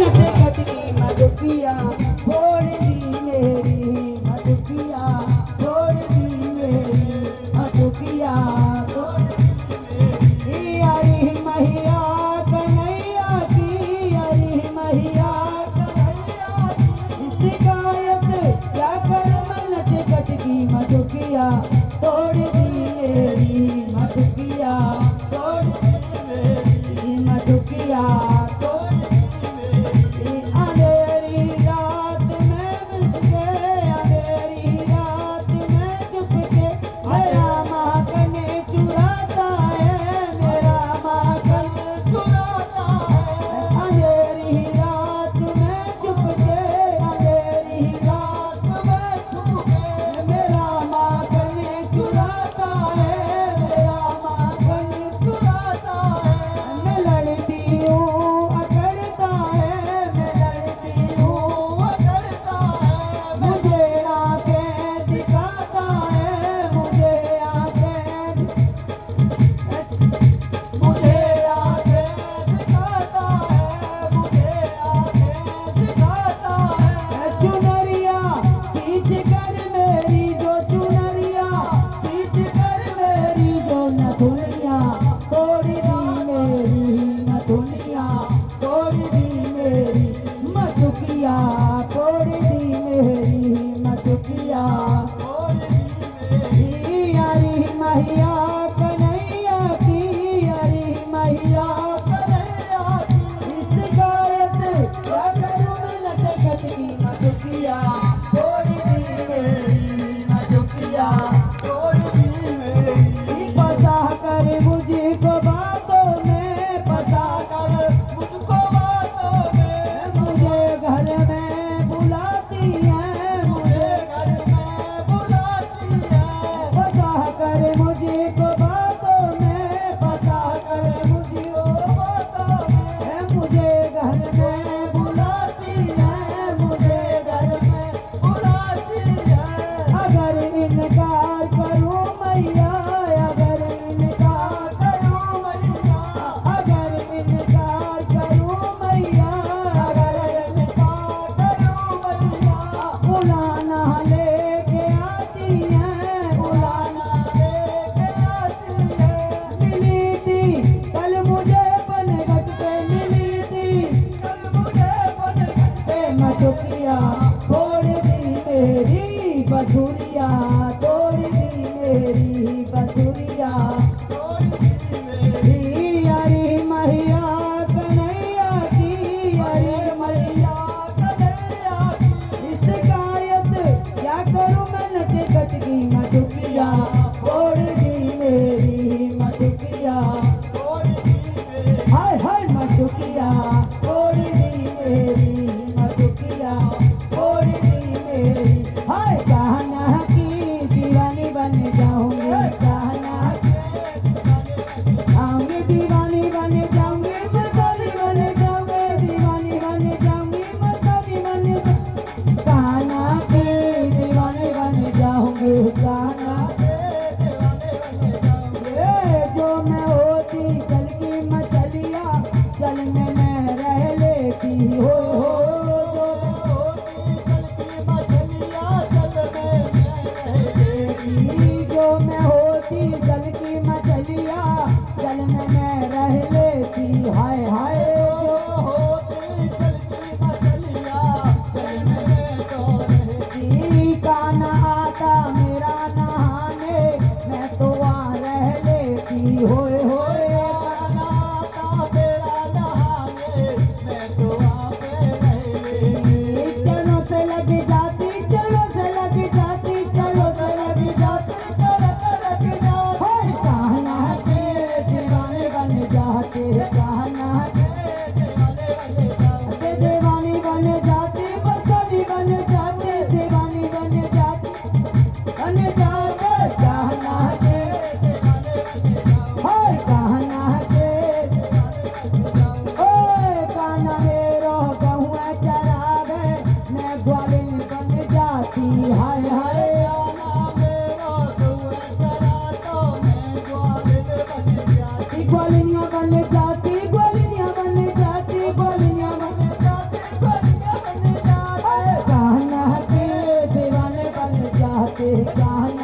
नटे कटकी मधुकिया छोड़ दी मेरी मधुकिया छोड़ दी मेरी मधुकिया छोड़ दी अरे मैया कन्हैया की अरे मैया कन्हैया की शिकायत क्या करूं मैं नटे कटकी मधुकिया छोड़ दी मेरी मधुकिया छोड़ दी मेरी मधुकिया बसुरिया तोड़ दी मेरी बसुरिया तोड़ दी मेरी अरे मैया कन्हैया की अरे मैया कन्हैया की शिकायत क्या करूं मैं नटे कटकी मधुकिया तोड़ दी मेरी मधुकिया तोड़ दी मेरी हाय हाय मधुकिया तोड़ दी मेरी मधुकिया तोड़ दी मेरी हाय कहना की दीवानी बन जाऊंगी कहना आऊंगी दीवानी बन जाऊंगी मसाली बन जाऊंगी दीवानी बन जाऊंगी मसाली बन कहना की दीवानी बन जाऊंगी कहना जो मैं होती चल की मछलिया चल में रह के कान्हा